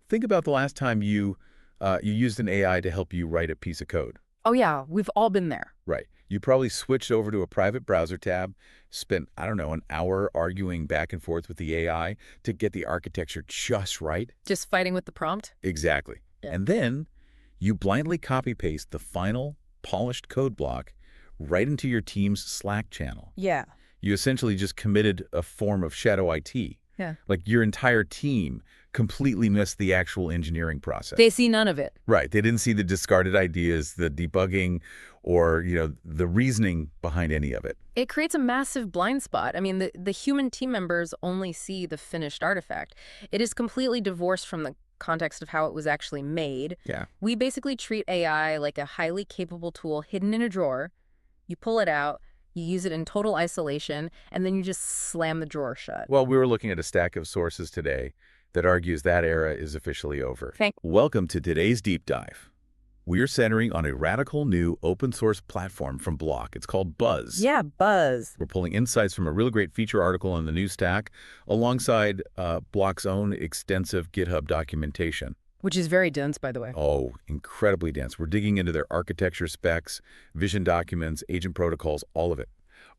Think about the last time you used an AI to help you write a piece of code. Oh yeah, we've all been there. Right. You probably switched over to a private browser tab, spent, I don't know, an hour arguing back and forth with the AI to get the architecture just right. Just fighting with the prompt? Exactly. Yeah. And then you blindly copy-paste the final polished code block right into your team's Slack channel. Yeah. You essentially just committed a form of shadow IT. Yeah. Like your entire team completely missed the actual engineering process. They see none of it. Right. They didn't see the discarded ideas, the debugging, or, the reasoning behind any of it. It creates a massive blind spot. I mean, the human team members only see the finished artifact. It is completely divorced from the context of how it was actually made. Yeah. We basically treat AI like a highly capable tool hidden in a drawer. You pull it out, you use it in total isolation, and then you just slam the drawer shut. Well, we were looking at a stack of sources today that argues that era is officially over. Thank Welcome to today's deep dive. We're centering on a radical new open source platform from Block. It's called Buzz. Yeah, Buzz. We're pulling insights from a really great feature article on the new stack alongside Block's own extensive GitHub documentation. Which is very dense, by the way. Oh, incredibly dense. We're digging into their architecture specs, vision documents, agent protocols, all of it.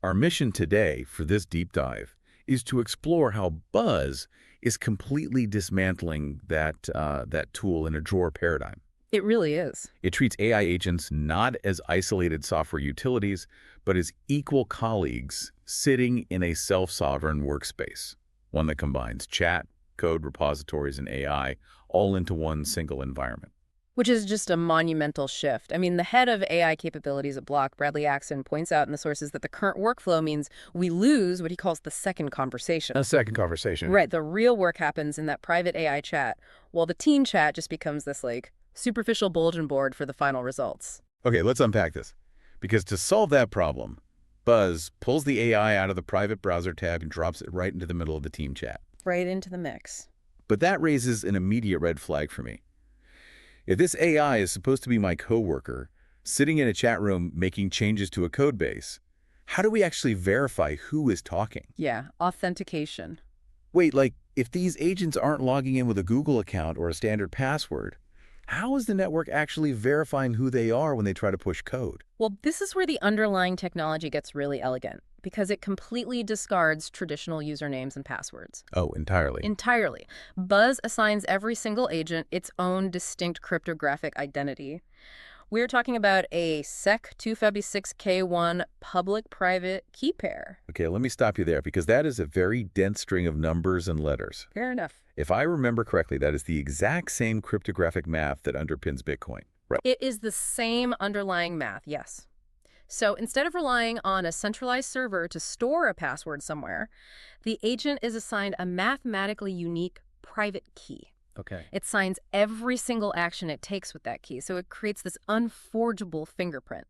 Our mission today for this deep dive is to explore how Buzz is completely dismantling that tool in a drawer paradigm. It really is. It treats AI agents not as isolated software utilities, but as equal colleagues sitting in a self-sovereign workspace, one that combines chat, code, repositories, and AI all into one single environment. Which is just a monumental shift. I mean, the head of AI capabilities at Block, Bradley Axon, points out in the sources that the current workflow means we lose what he calls the second conversation. A second conversation. Right, the real work happens in that private AI chat, while the team chat just becomes this, superficial bulletin board for the final results. Okay, let's unpack this. Because to solve that problem, Buzz pulls the AI out of the private browser tab and drops it right into the middle of the team chat. Right into the mix. But that raises an immediate red flag for me. If this AI is supposed to be my coworker, sitting in a chat room making changes to a code base, how do we actually verify who is talking? Yeah, authentication. Wait, if these agents aren't logging in with a Google account or a standard password, how is the network actually verifying who they are when they try to push code? Well, this is where the underlying technology gets really elegant, because it completely discards traditional usernames and passwords. Oh, entirely. Entirely. Buzz assigns every single agent its own distinct cryptographic identity. We're talking about a SEC256K1 public-private key pair. Okay, let me stop you there, because that is a very dense string of numbers and letters. Fair enough. If I remember correctly, that is the exact same cryptographic math that underpins Bitcoin. Right. It is the same underlying math, yes. So instead of relying on a centralized server to store a password somewhere, the agent is assigned a mathematically unique private key. Okay. It signs every single action it takes with that key, so it creates this unforgeable fingerprint.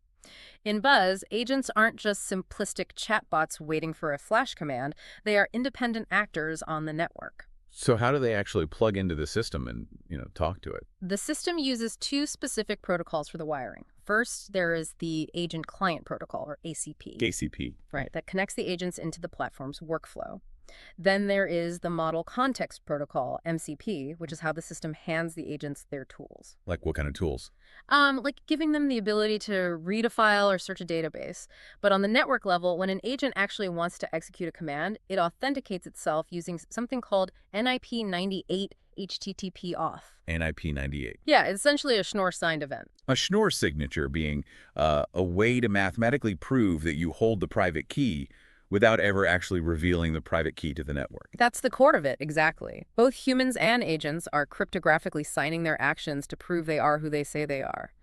In Buzz, agents aren't just simplistic chatbots waiting for a flash command. They are independent actors on the network. So how do they actually plug into the system and, talk to it? The system uses two specific protocols for the wiring. First, there is the Agent Client Protocol, or ACP. ACP. Right, that connects the agents into the platform's workflow. Then there is the Model Context Protocol, MCP, which is how the system hands the agents their tools. Like what kind of tools? Like giving them the ability to read a file or search a database. But on the network level, when an agent actually wants to execute a command, it authenticates itself using something called NIP98 HTTP auth. NIP98. Yeah, it's essentially a Schnorr-signed event. A Schnorr signature being a way to mathematically prove that you hold the private key without ever actually revealing the private key to the network. That's the core of it, exactly. Both humans and agents are cryptographically signing their actions to prove they are who they say they are.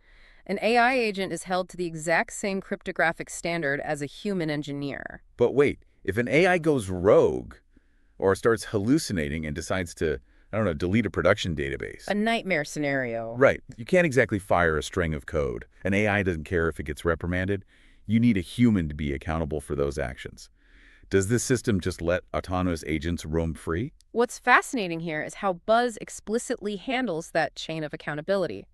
An AI agent is held to the exact same cryptographic standard as a human engineer. But wait, if an AI goes rogue or starts hallucinating and decides to, delete a production database. A nightmare scenario. Right. You can't exactly fire a string of code. An AI doesn't care if it gets reprimanded. You need a human to be accountable for those actions. Does this system just let autonomous agents roam free? What's fascinating here is how Buzz explicitly handles that chain of accountability.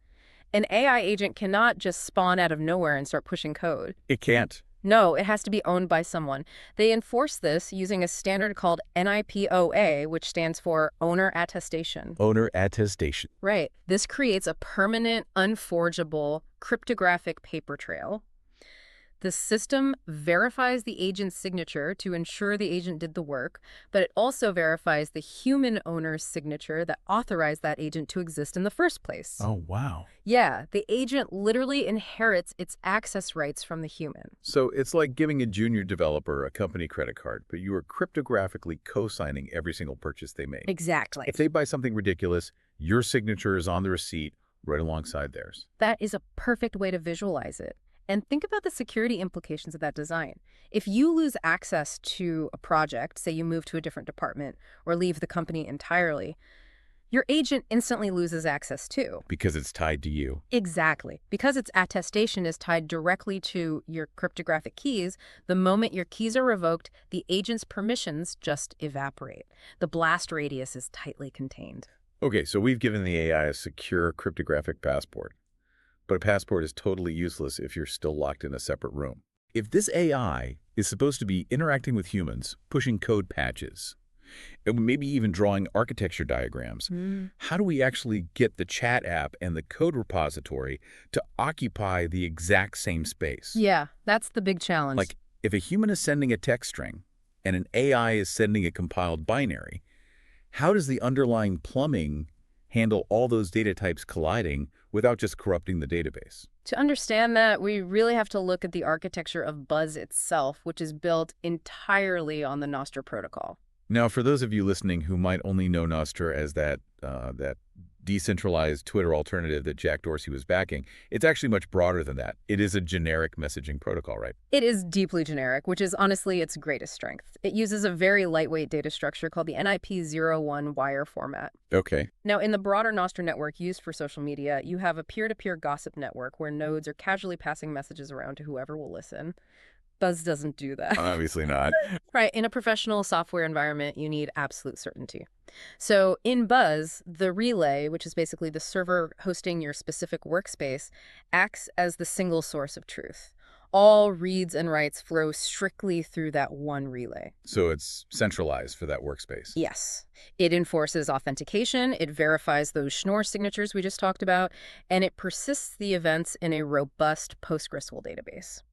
An AI agent cannot just spawn out of nowhere and start pushing code. It can't. No, it has to be owned by someone. They enforce this using a standard called NIPOA, which stands for Owner Attestation. Owner attestation. Right. This creates a permanent, unforgeable, cryptographic paper trail. The system verifies the agent's signature to ensure the agent did the work, but it also verifies the human owner's signature that authorized that agent to exist in the first place. Oh, wow. Yeah, the agent literally inherits its access rights from the human. So it's like giving a junior developer a company credit card, but you are cryptographically co-signing every single purchase they make. Exactly. If they buy something ridiculous, your signature is on the receipt right alongside theirs. That is a perfect way to visualize it. And think about the security implications of that design. If you lose access to a project, say you move to a different department or leave the company entirely, your agent instantly loses access too. Because it's tied to you. Exactly. Because its attestation is tied directly to your cryptographic keys, the moment your keys are revoked, the agent's permissions just evaporate. The blast radius is tightly contained. Okay, so we've given the AI a secure cryptographic passport. But a passport is totally useless if you're still locked in a separate room. If this AI is supposed to be interacting with humans, pushing code patches, and maybe even drawing architecture diagrams, how do we actually get the chat app and the code repository to occupy the exact same space? Yeah, that's the big challenge. Like, if a human is sending a text string and an AI is sending a compiled binary, how does the underlying plumbing handle all those data types colliding without just corrupting the database? To understand that, we really have to look at the architecture of Buzz itself, which is built entirely on the Nostr protocol. Now, for those of you listening who might only know Nostr as that decentralized Twitter alternative that Jack Dorsey was backing, it's actually much broader than that. It is a generic messaging protocol, right? It is deeply generic, which is honestly its greatest strength. It uses a very lightweight data structure called the NIP01 wire format. Okay. Now, in the broader Nostr network used for social media, you have a peer-to-peer gossip network where nodes are casually passing messages around to whoever will listen. Buzz doesn't do that. Obviously not. Right. In a professional software environment, you need absolute certainty. So in Buzz, the relay, which is basically the server hosting your specific workspace, acts as the single source of truth. All reads and writes flow strictly through that one relay. So it's centralized for that workspace. Yes. It enforces authentication, it verifies those Schnorr signatures we just talked about, and it persists the events in a robust PostgreSQL database.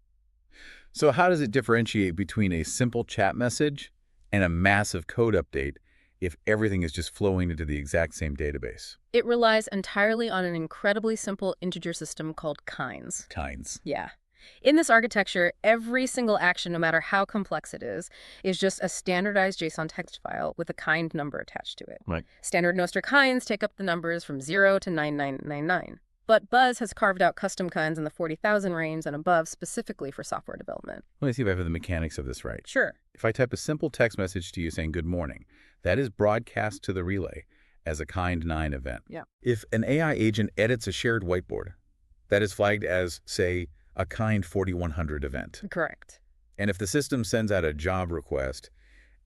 So how does it differentiate between a simple chat message and a massive code update if everything is just flowing into the exact same database? It relies entirely on an incredibly simple integer system called kinds. Kinds. Yeah. In this architecture, every single action, no matter how complex it is just a standardized JSON text file with a kind number attached to it. Right. Standard Nostr kinds take up the numbers from 0 to 9999. But Buzz has carved out custom kinds in the 40,000 range and above specifically for software development. Let me see if I have the mechanics of this right. Sure. If I type a simple text message to you saying good morning, that is broadcast to the relay as a kind 9 event. Yeah. If an AI agent edits a shared whiteboard, that is flagged as, say, a kind 4100 event. Correct. And if the system sends out a job request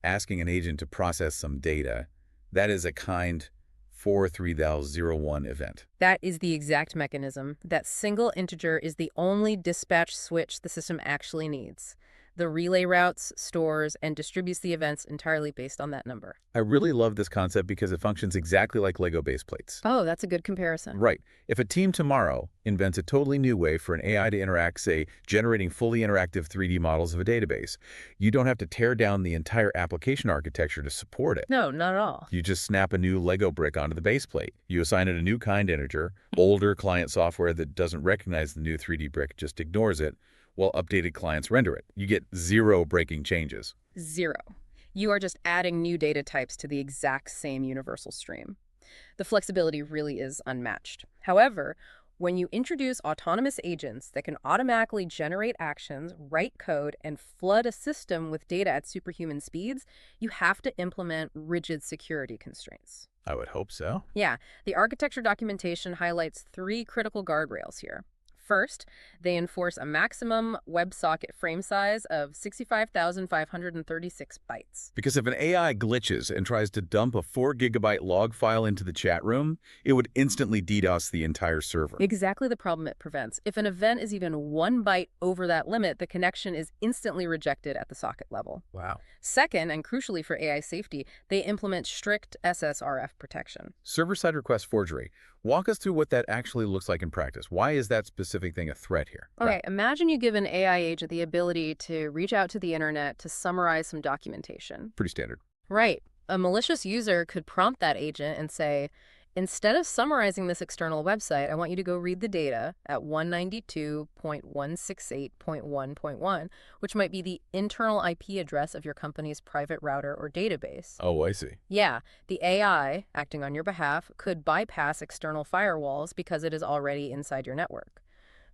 asking an agent to process some data, that is a kind 43001 event. That is the exact mechanism. That single integer is the only dispatch switch the system actually needs. The relay routes, stores, and distributes the events entirely based on that number. I really love this concept because it functions exactly like Lego base plates. Oh, that's a good comparison. Right. If a team tomorrow invents a totally new way for an AI to interact, say, generating fully interactive 3D models of a database, you don't have to tear down the entire application architecture to support it. No, not at all. You just snap a new Lego brick onto the base plate. You assign it a new kind integer. Older client software that doesn't recognize the new 3D brick just ignores it, while updated clients render it. You get 0 breaking changes. 0. You are just adding new data types to the exact same universal stream. The flexibility really is unmatched. However, when you introduce autonomous agents that can automatically generate actions, write code, and flood a system with data at superhuman speeds, you have to implement rigid security constraints. I would hope so. Yeah, the architecture documentation highlights 3 critical guardrails here. First, they enforce a maximum WebSocket frame size of 65,536 bytes. Because if an AI glitches and tries to dump a 4 GB log file into the chat room, it would instantly DDoS the entire server. Exactly the problem it prevents. If an event is even 1 byte over that limit, the connection is instantly rejected at the socket level. Wow. Second, and crucially for AI safety, they implement strict SSRF protection. Server-side request forgery. Walk us through what that actually looks like in practice. Why is that specific thing a threat here? Okay, imagine you give an AI agent the ability to reach out to the internet to summarize some documentation. Pretty standard. Right. A malicious user could prompt that agent and say, instead of summarizing this external website, I want you to go read the data at 192.168.1.1, which might be the internal IP address of your company's private router or database. Oh, I see. Yeah, the AI, acting on your behalf, could bypass external firewalls because it is already inside your network.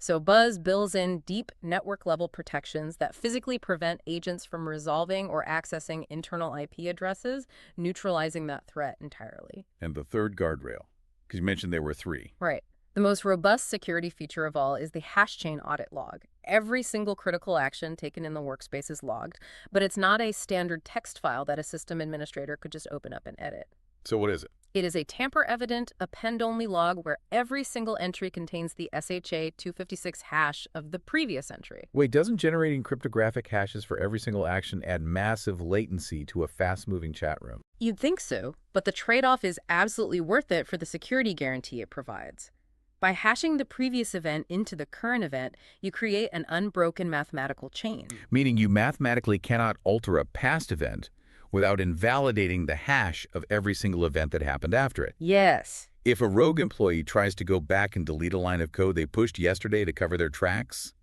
So Buzz builds in deep network-level protections that physically prevent agents from resolving or accessing internal IP addresses, neutralizing that threat entirely. And the third guardrail, because you mentioned there were 3. Right. The most robust security feature of all is the hash chain audit log. Every single critical action taken in the workspace is logged, but it's not a standard text file that a system administrator could just open up and edit. So what is it? It is a tamper-evident, append-only log where every single entry contains the SHA-256 hash of the previous entry. Wait, doesn't generating cryptographic hashes for every single action add massive latency to a fast-moving chat room? You'd think so, but the trade-off is absolutely worth it for the security guarantee it provides. By hashing the previous event into the current event, you create an unbroken mathematical chain. Meaning you mathematically cannot alter a past event without invalidating the hash of every single event that happened after it. Yes. If a rogue employee tries to go back and delete a line of code they pushed yesterday to cover their tracks,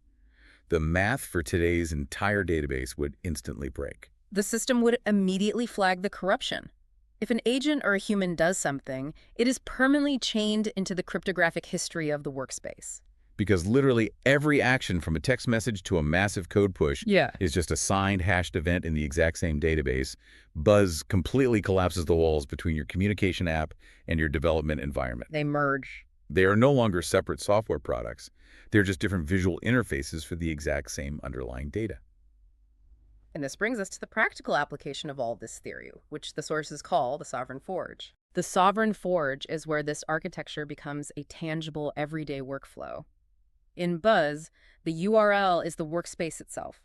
the math for today's entire database would instantly break. The system would immediately flag the corruption. If an agent or a human does something, it is permanently chained into the cryptographic history of the workspace. Because literally every action from a text message to a massive code push is just a signed hashed event in the exact same database. Buzz completely collapses the walls between your communication app and your development environment. They merge. They are no longer separate software products. They're just different visual interfaces for the exact same underlying data. And this brings us to the practical application of all this theory, which the sources call the sovereign forge. The sovereign forge is where this architecture becomes a tangible everyday workflow. In Buzz, the URL is the workspace itself.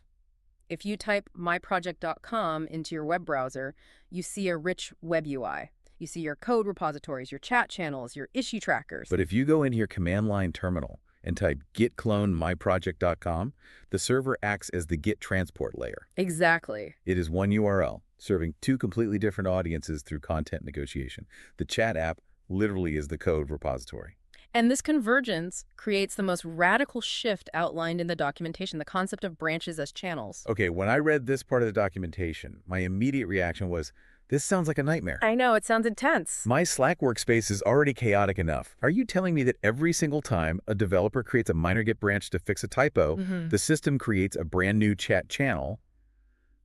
If you type myproject.com into your web browser, you see a rich web UI. You see your code repositories, your chat channels, your issue trackers. But if you go into your command line terminal and type git clone myproject.com, the server acts as the Git transport layer. Exactly. It is one URL, serving 2 completely different audiences through content negotiation. The chat app literally is the code repository. And this convergence creates the most radical shift outlined in the documentation, the concept of branches as channels. Okay, when I read this part of the documentation, my immediate reaction was, this sounds like a nightmare. I know, it sounds intense. My Slack workspace is already chaotic enough. Are you telling me that every single time a developer creates a minor Git branch to fix a typo, the system creates a brand new chat channel?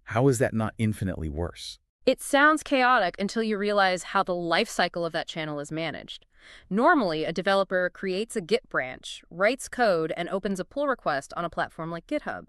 How is that not infinitely worse? It sounds chaotic until you realize how the life cycle of that channel is managed. Normally, a developer creates a Git branch, writes code, and opens a pull request on a platform like GitHub.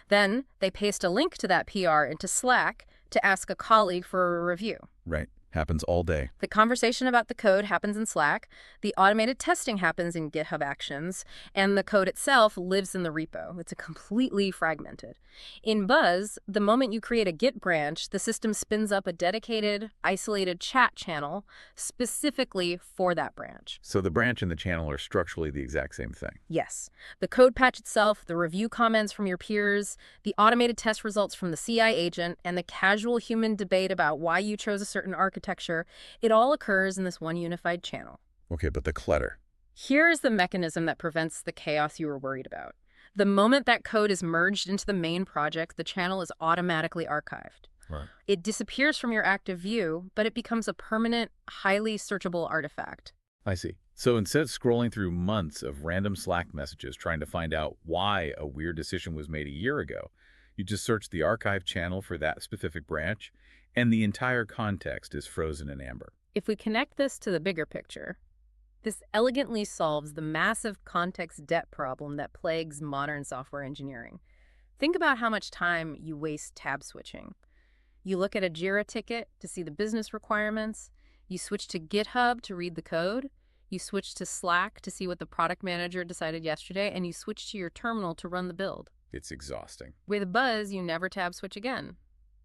Then, they paste a link to that PR into Slack to ask a colleague for a review. Right. Happens all day. The conversation about the code happens in Slack, the automated testing happens in GitHub Actions, and the code itself lives in the repo. It's completely fragmented. In Buzz, the moment you create a Git branch, the system spins up a dedicated, isolated chat channel specifically for that branch. So the branch and the channel are structurally the exact same thing. Yes. The code patch itself, the review comments from your peers, the automated test results from the CI agent, and the casual human debate about why you chose a certain architecture, it all occurs in this one unified channel. Okay, but the clutter. Here is the mechanism that prevents the chaos you were worried about. The moment that code is merged into the main project, the channel is automatically archived. Right. It disappears from your active view, but it becomes a permanent, highly searchable artifact. I see. So instead of scrolling through months of random Slack messages trying to find out why a weird decision was made a year ago, you just search the archive channel for that specific branch, and the entire context is frozen in amber. If we connect this to the bigger picture, This elegantly solves the massive context debt problem that plagues modern software engineering. Think about how much time you waste tab switching. You look at a Jira ticket to see the business requirements. You switch to GitHub to read the code. You switch to Slack to see what the product manager decided yesterday, and you switch to your terminal to run the build. It's exhausting. With Buzz, you never tab switch again.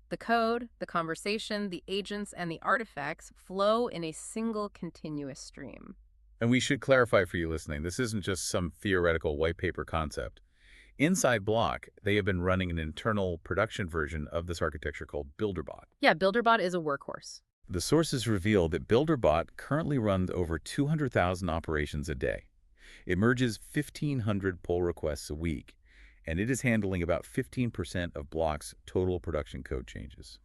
The code, the conversation, the agents, and the artifacts flow in a single continuous stream. And we should clarify for you listening, this isn't just some theoretical white paper concept. Inside Block, they have been running an internal production version of this architecture called BuilderBot. Yeah, BuilderBot is a workhorse. The sources reveal that BuilderBot currently runs over 200,000 operations a day. It merges 1,500 pull requests a week, and it is handling about 15% of Block's total production code changes.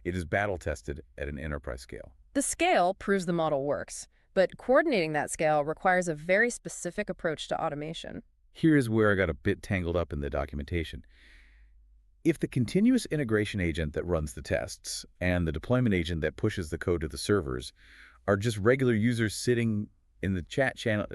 It is battle-tested at an enterprise scale. The scale proves the model works, but coordinating that scale requires a very specific approach to automation. Here's where I got a bit tangled up in the documentation. If the continuous integration agent that runs the tests and the deployment agent that pushes the code to the servers are just regular users sitting in the chat channel,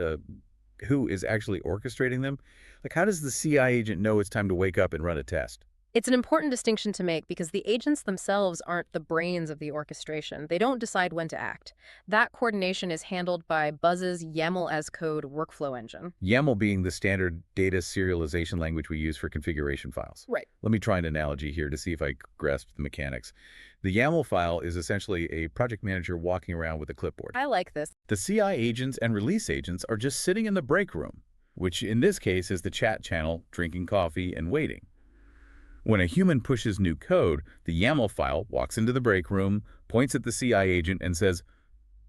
who is actually orchestrating them? Like, how does the CI agent know it's time to wake up and run a test? It's an important distinction to make because the agents themselves aren't the brains of the orchestration. They don't decide when to act. That coordination is handled by Buzz's YAML-as-code workflow engine. YAML being the standard data serialization language we use for configuration files. Right. Let me try an analogy here to see if I grasp the mechanics. The YAML file is essentially a project manager walking around with a clipboard. I like this. The CI agents and release agents are just sitting in the break room, which in this case is the chat channel, drinking coffee and waiting. When a human pushes new code, the YAML file walks into the break room, points at the CI agent, and says,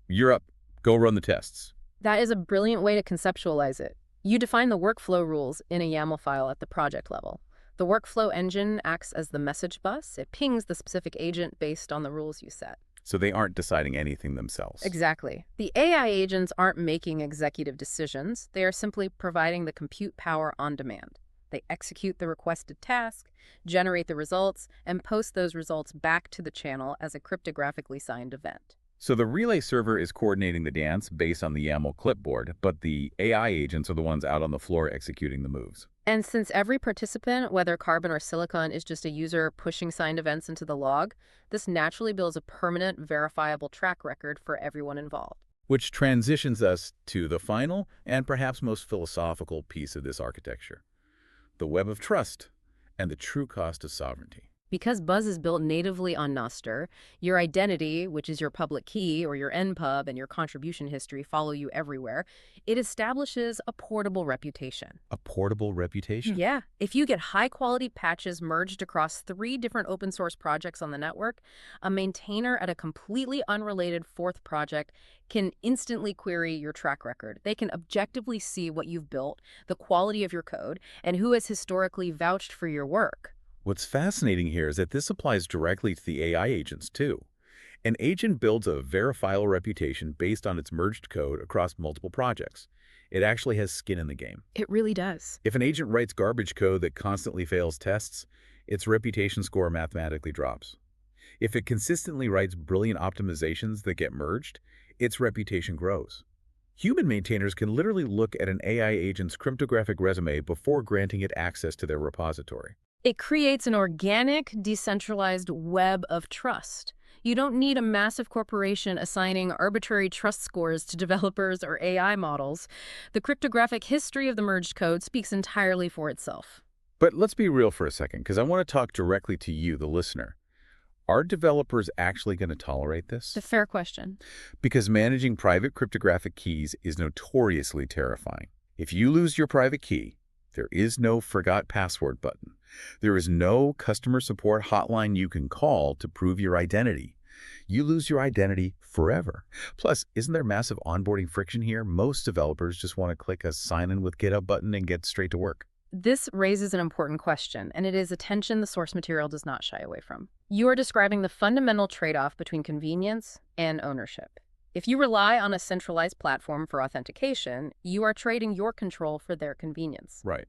"You're up. Go run the tests." That is a brilliant way to conceptualize it. You define the workflow rules in a YAML file at the project level. The workflow engine acts as the message bus. It pings the specific agent based on the rules you set. So they aren't deciding anything themselves. Exactly. The AI agents aren't making executive decisions. They are simply providing the compute power on demand. They execute the requested task, generate the results, and post those results back to the channel as a cryptographically signed event. So the relay server is coordinating the dance based on the YAML clipboard, but the AI agents are the ones out on the floor executing the moves. And since every participant, whether Carbon or Silicon, is just a user pushing signed events into the log, this naturally builds a permanent, verifiable track record for everyone involved. Which transitions us to the final and perhaps most philosophical piece of this architecture: the web of trust and the true cost of sovereignty. Because Buzz is built natively on Nostr, your identity, which is your public key or your NPub, and your contribution history follow you everywhere, it establishes a portable reputation. A portable reputation? Yeah. If you get high-quality patches merged across 3 different open-source projects on the network, a maintainer at a completely unrelated 4th project can instantly query your track record. They can objectively see what you've built, the quality of your code, and who has historically vouched for your work. What's fascinating here is that this applies directly to the AI agents, too. An agent builds a verifiable reputation based on its merged code across multiple projects. It actually has skin in the game. It really does. If an agent writes garbage code that constantly fails tests, its reputation score mathematically drops. If it consistently writes brilliant optimizations that get merged, its reputation grows. Human maintainers can literally look at an AI agent's cryptographic resume before granting it access to their repository. It creates an organic, decentralized web of trust. You don't need a massive corporation assigning arbitrary trust scores to developers or AI models. The cryptographic history of the merged code speaks entirely for itself. But let's be real for a second, because I want to talk directly to you, the listener. Are developers actually going to tolerate this? It's a fair question. Because managing private cryptographic keys is notoriously terrifying. If you lose your private key, there is no forgot password button. There is no customer support hotline you can call to prove your identity. You lose your identity forever. Plus, isn't there massive onboarding friction here? Most developers just want to click a sign in with GitHub button and get straight to work. This raises an important question, and it is a tension the source material does not shy away from. You are describing the fundamental trade-off between convenience and ownership. If you rely on a centralized platform for authentication, you are trading your control for their convenience. Right.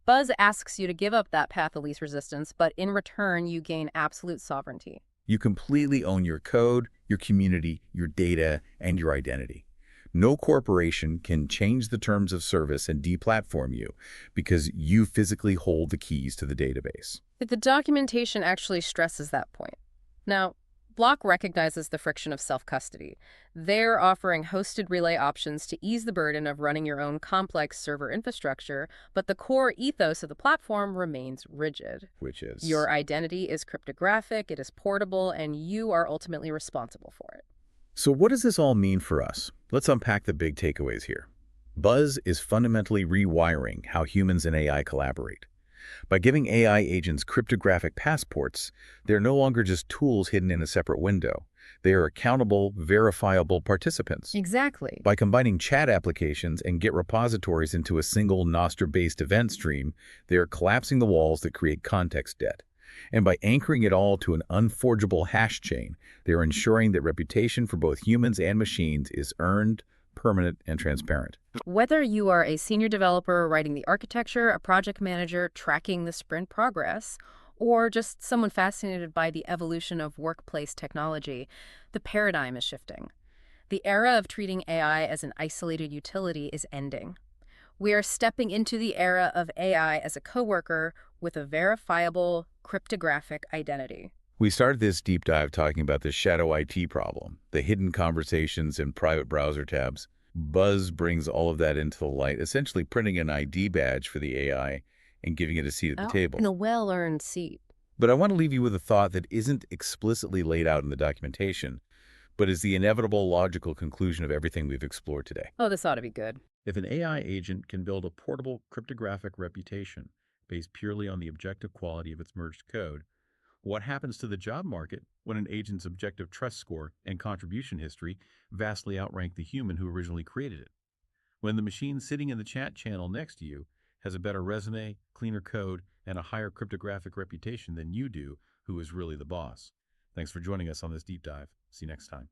Buzz asks you to give up that path of least resistance, but in return, you gain absolute sovereignty. You completely own your code, your community, your data, and your identity. No corporation can change the terms of service and deplatform you because you physically hold the keys to the database. The documentation actually stresses that point. Now, Block recognizes the friction of self-custody. They're offering hosted relay options to ease the burden of running your own complex server infrastructure, but the core ethos of the platform remains rigid. Which is, Your identity is cryptographic, it is portable, and you are ultimately responsible for it. so what does this all mean for us? Let's unpack the big takeaways here. Buzz is fundamentally rewiring how humans and AI collaborate. By giving AI agents cryptographic passports, they're no longer just tools hidden in a separate window. They are accountable, verifiable participants. Exactly. By combining chat applications and Git repositories into a single Nostr-based event stream, they are collapsing the walls that create context debt. And by anchoring it all to an unforgeable hash chain, they are ensuring that reputation for both humans and machines is earned, permanent, and transparent. Whether you are a senior developer writing the architecture, a project manager tracking the sprint progress, or just someone fascinated by the evolution of workplace technology, the paradigm is shifting. The era of treating AI as an isolated utility is ending. We are stepping into the era of AI as a coworker with a verifiable cryptographic identity. We started this deep dive talking about the shadow IT problem, the hidden conversations in private browser tabs. Buzz brings all of that into the light, essentially printing an ID badge for the AI and giving it a seat at the table. In a well-earned seat. But I want to leave you with a thought that isn't explicitly laid out in the documentation, but is the inevitable logical conclusion of everything we've explored today. Oh, this ought to be good. If an AI agent can build a portable cryptographic reputation based purely on the objective quality of its merged code, what happens to the job market when an agent's objective trust score and contribution history vastly outrank the human who originally created it? When the machine sitting in the chat channel next to you has a better resume, cleaner code, and a higher cryptographic reputation than you do, who is really the boss? Thanks for joining us on this deep dive. See you next time.